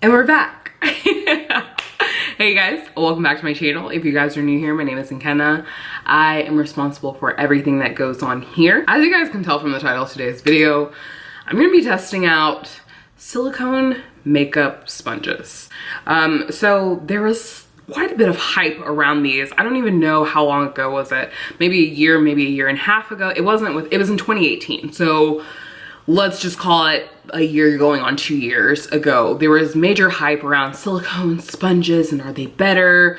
And we're back. Hey guys, welcome back to my channel. If you guys are new here, my name is Nkenna. I am responsible for everything that goes on here. As you guys can tell from the title of today's video, I'm gonna be testing out silicone makeup sponges. So there was quite a bit of hype around these. I don't even know how long ago was it. Maybe a year and a half ago. It was in 2018. So let's just call it a year going on 2 years ago. There was major hype around silicone sponges and are they better?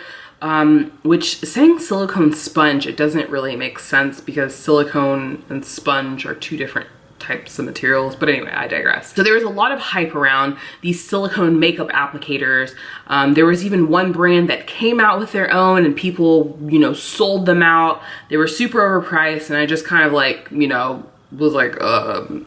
Which saying silicone sponge, it doesn't really make sense because silicone and sponge are two different types of materials, but anyway, I digress. So there was a lot of hype around these silicone makeup applicators. There was even one brand that came out with their own and people, sold them out. They were super overpriced and I just kind of like, was like,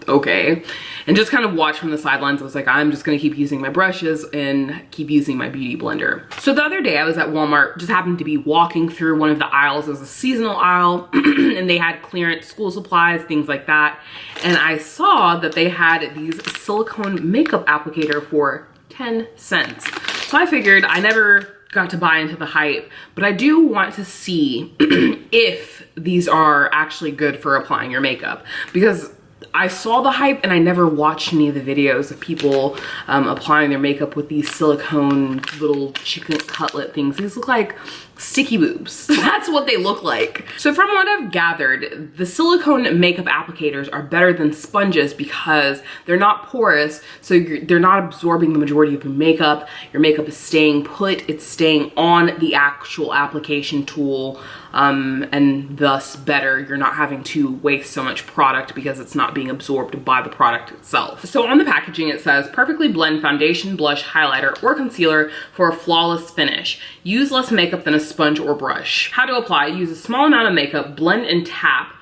okay. And just kind of watched from the sidelines. I was like, I'm just gonna keep using my brushes and keep using my beauty blender. So the other day I was at Walmart, just happened to be walking through one of the aisles. It was a seasonal aisle and they had clearance school supplies, things like that. And I saw that they had these silicone makeup applicator for 10 cents. So I figured, I never got to buy into the hype, but I do want to see if these are actually good for applying your makeup, because I saw the hype and I never watched any of the videos of people applying their makeup with these silicone little chicken cutlet things. These look like sticky boobs. That's what they look like. So from what I've gathered, the silicone makeup applicators are better than sponges because they're not porous, so they're not absorbing the majority of your makeup. Your makeup is staying put, it's staying on the actual application tool, and thus better. You're not having to waste so much product because it's not being absorbed by the product itself. So on the packaging it says, perfectly blend foundation, blush, highlighter, or concealer for a flawless finish. Use less makeup than a sponge or brush. How to apply: use a small amount of makeup, blend and tap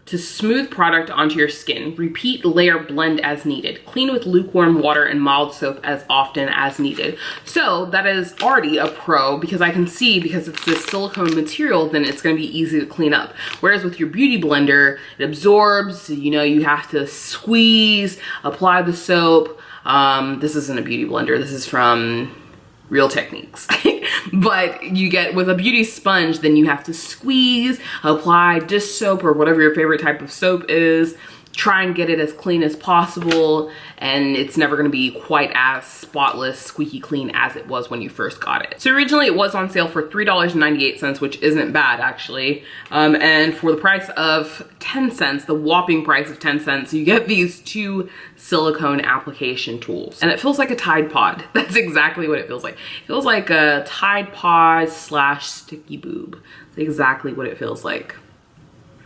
to smooth product onto your skin. Repeat, layer, blend as needed. Clean with lukewarm water and mild soap as often as needed. So that is already a pro, because I can see, because it's this silicone material, then it's gonna be easy to clean up. Whereas with your beauty blender, it absorbs, you have to squeeze, apply the soap. This isn't a beauty blender, this is from Real Techniques. But you get with a beauty sponge, then you have to squeeze, apply dish soap or whatever your favorite type of soap is, try and get it as clean as possible, and it's never gonna be quite as spotless, squeaky clean as it was when you first got it. So originally it was on sale for $3.98, which isn't bad actually. And for the price of 10 cents, the whopping price of 10 cents, you get these two silicone application tools. And it feels like a Tide Pod. That's exactly what it feels like. It feels like a Tide Pod / sticky boob. That's exactly what it feels like.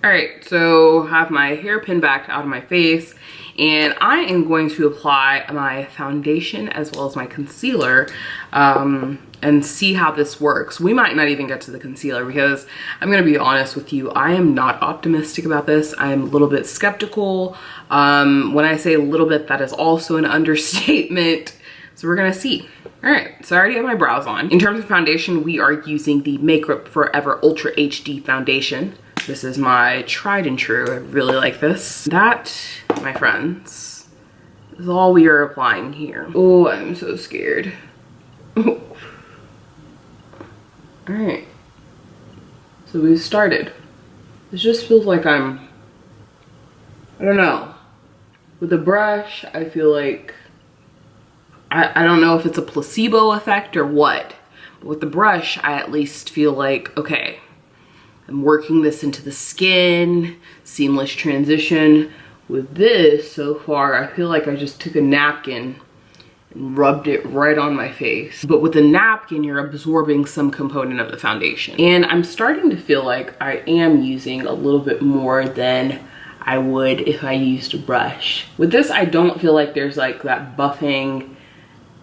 All right, so I have my hair pinned back out of my face, and I am going to apply my foundation as well as my concealer and see how this works. We might not even get to the concealer because I'm gonna be honest with you, I am not optimistic about this. I am a little bit skeptical. When I say a little bit, that is also an understatement. So we're gonna see. All right, so I already have my brows on. In terms of foundation, we are using the Makeup Forever Ultra HD foundation. This is my tried and true. I really like this. That, my friends, is all we are applying here. Oh, I'm so scared. All right, so we've started. This just feels like I don't know. With the brush, I feel like, I don't know if it's a placebo effect or what, but with the brush, I at least feel like, okay, I'm working this into the skin, seamless transition. With this, so far, I feel like I just took a napkin and rubbed it right on my face. But with the napkin, you're absorbing some component of the foundation. And I'm starting to feel like I am using a little bit more than I would if I used a brush. With this, I don't feel like there's like that buffing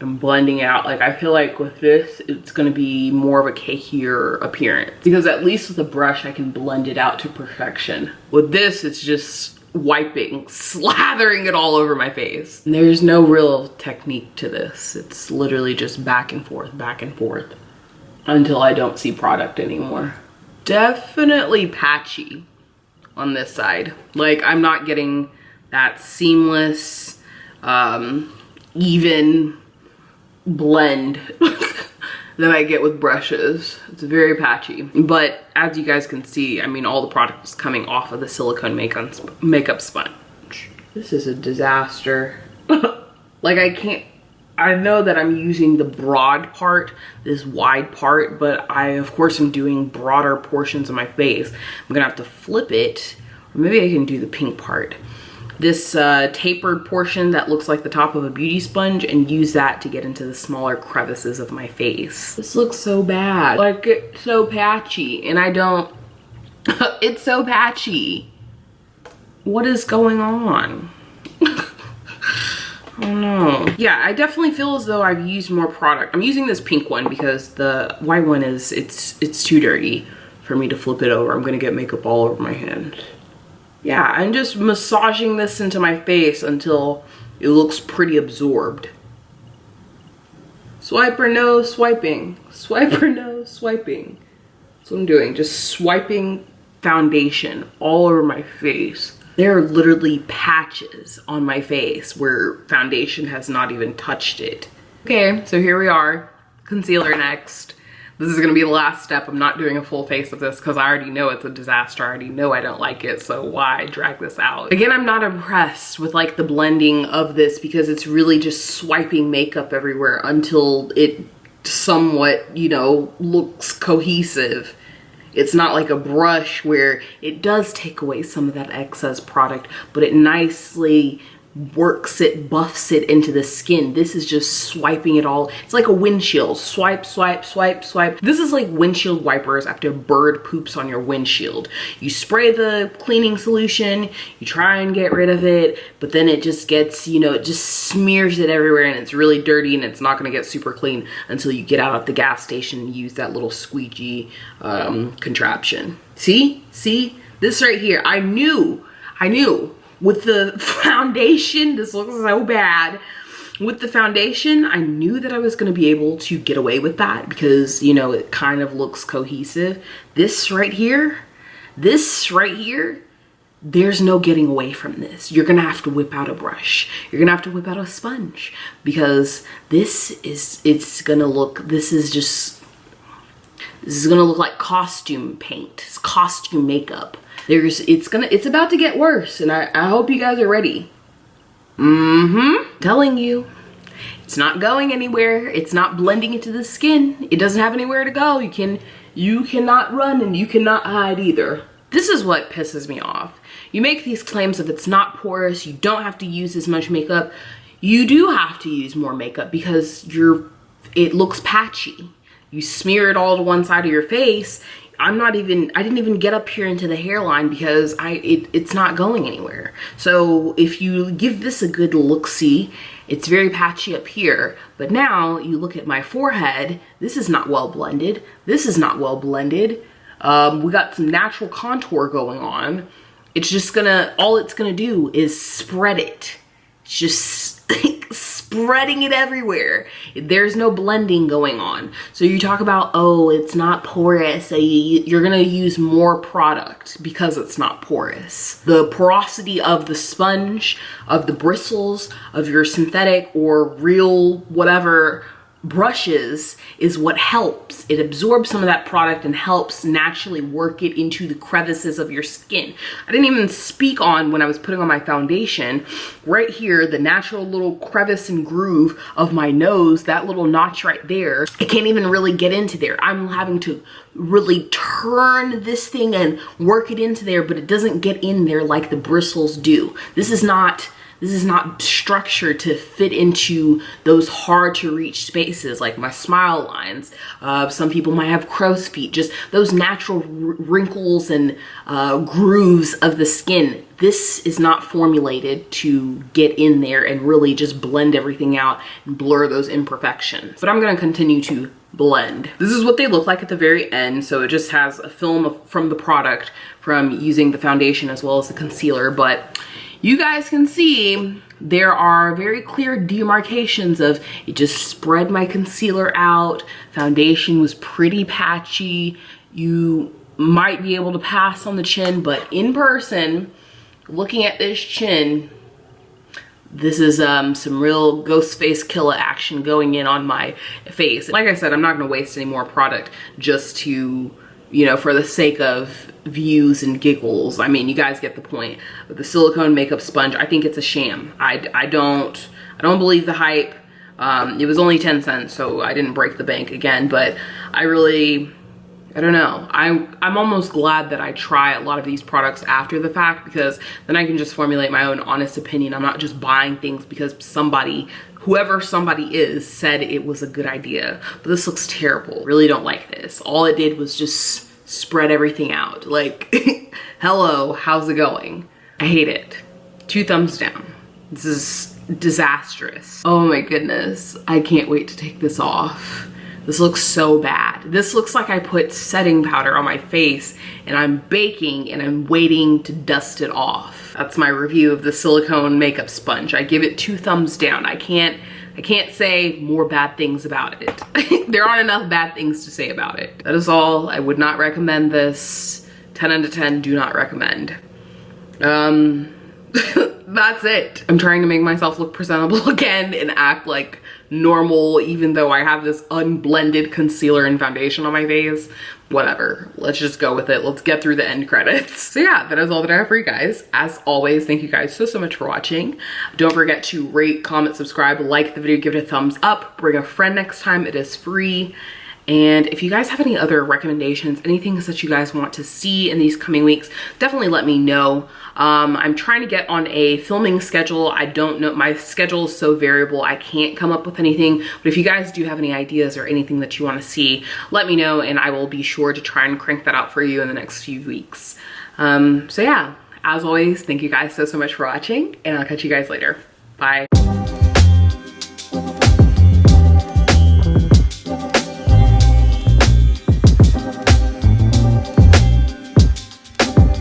and blending out. Like, I feel like with this, it's gonna be more of a cakier appearance, because at least with a brush, I can blend it out to perfection. With this, it's just wiping, slathering it all over my face. And there's no real technique to this. It's literally just back and forth until I don't see product anymore. Definitely patchy on this side. Like, I'm not getting that seamless, even blend that I get with brushes. It's very patchy. But as you guys can see, I mean, all the product is coming off of the silicone makeup sponge. This is a disaster. Like I know that I'm using the broad part, this wide part, but I of course am doing broader portions of my face. I'm gonna have to flip it, or maybe I can do the pink part. This tapered portion that looks like the top of a beauty sponge, and use that to get into the smaller crevices of my face. This looks so bad. Like, it's so patchy, and I don't, it's so patchy. What is going on? Oh no. Yeah, I definitely feel as though I've used more product. I'm using this pink one because the white one is, it's too dirty for me to flip it over. I'm gonna get makeup all over my hand. Yeah, I'm just massaging this into my face until it looks pretty absorbed. Swipe or no swiping. Swipe or no swiping. That's what I'm doing, just swiping foundation all over my face. There are literally patches on my face where foundation has not even touched it. Okay, so here we are. Concealer next. This is gonna be the last step. I'm not doing a full face of this because I already know it's a disaster. I already know I don't like it, so why drag this out? Again, I'm not impressed with like the blending of this because it's really just swiping makeup everywhere until it somewhat, you know, looks cohesive. It's not like a brush where it does take away some of that excess product, but it nicely works it, buffs it into the skin. This is just swiping it all. It's like a windshield. Swipe, swipe, swipe, swipe. This is like windshield wipers after a bird poops on your windshield. You spray the cleaning solution, you try and get rid of it, but then it just gets, you know, it just smears it everywhere and it's really dirty and it's not gonna get super clean until you get out at the gas station and use that little squeegee contraption. See? See? This right here, I knew. With the foundation, this looks so bad. With the foundation, I knew that I was gonna be able to get away with that because, you know, it kind of looks cohesive. This right here, there's no getting away from this. You're gonna have to whip out a brush. You're gonna have to whip out a sponge because this is gonna look like costume paint. It's costume makeup. It's about to get worse, and I hope you guys are ready. Telling you, it's not going anywhere. It's not blending into the skin. It doesn't have anywhere to go. You cannot run and you cannot hide either. This is what pisses me off. You make these claims of it's not porous, you don't have to use as much makeup. You do have to use more makeup because it looks patchy. You smear it all to one side of your face. I didn't even get up here into the hairline because it's not going anywhere. So if you give this a good look-see, it's very patchy up here. But now you look at my forehead, this is not well blended. This is not well blended. We got some natural contour going on. It's just all it's gonna do is spread it. It's just spreading it everywhere. There's no blending going on. So you talk about, oh, it's not porous, so you're gonna use more product because it's not porous. The porosity of the sponge, of the bristles, of your synthetic or real whatever brushes is what helps. It absorbs some of that product and helps naturally work it into the crevices of your skin. I didn't even speak on when I was putting on my foundation. Right here, the natural little crevice and groove of my nose, that little notch right there, I can't even really get into there. I'm having to really turn this thing and work it into there, but it doesn't get in there like the bristles do. This is not structured to fit into those hard to reach spaces like my smile lines. Some people might have crow's feet, just those natural wrinkles and grooves of the skin. This is not formulated to get in there and really just blend everything out and blur those imperfections. But I'm gonna continue to blend. This is what they look like at the very end. So it just has a film from the product from using the foundation as well as the concealer. But you guys can see there are very clear demarcations of it just spread my concealer out. Foundation was pretty patchy. You might be able to pass on the chin, but in person, looking at this chin, this is some real ghost face killer action going in on my face. Like I said, I'm not gonna waste any more product just to, you know, for the sake of views and giggles. I mean, you guys get the point. With the silicone makeup sponge, I think it's a sham. I don't believe the hype. It was only 10 cents, so I didn't break the bank again, but I don't know. I'm almost glad that I try a lot of these products after the fact, because then I can just formulate my own honest opinion. I'm not just buying things because somebody, whoever somebody is, said it was a good idea. But this looks terrible. Really don't like this. All it did was just spread everything out. Like, hello, how's it going? I hate it. 2 thumbs down. This is disastrous. Oh my goodness. I can't wait to take this off. This looks so bad. This looks like I put setting powder on my face and I'm baking and I'm waiting to dust it off. That's my review of the silicone makeup sponge. I give it 2 thumbs down. I can't say more bad things about it. There aren't enough bad things to say about it. That is all. I would not recommend this. 10 out of 10, do not recommend. That's it. I'm trying to make myself look presentable again and act like normal, even though I have this unblended concealer and foundation on my face. Whatever, let's just go with it. Let's get through the end credits. So yeah, that is all that I have for you guys. As always, thank you guys so much for watching. Don't forget to rate, comment, subscribe, like the video, give it a thumbs up, bring a friend next time. It is free. And if you guys have any other recommendations, anything that you guys want to see in these coming weeks, definitely let me know. I'm trying to get on a filming schedule. I don't know, my schedule is so variable, I can't come up with anything. But if you guys do have any ideas or anything that you want to see, let me know and I will be sure to try and crank that out for you in the next few weeks. So yeah, as always, thank you guys so much for watching and I'll catch you guys later. Bye.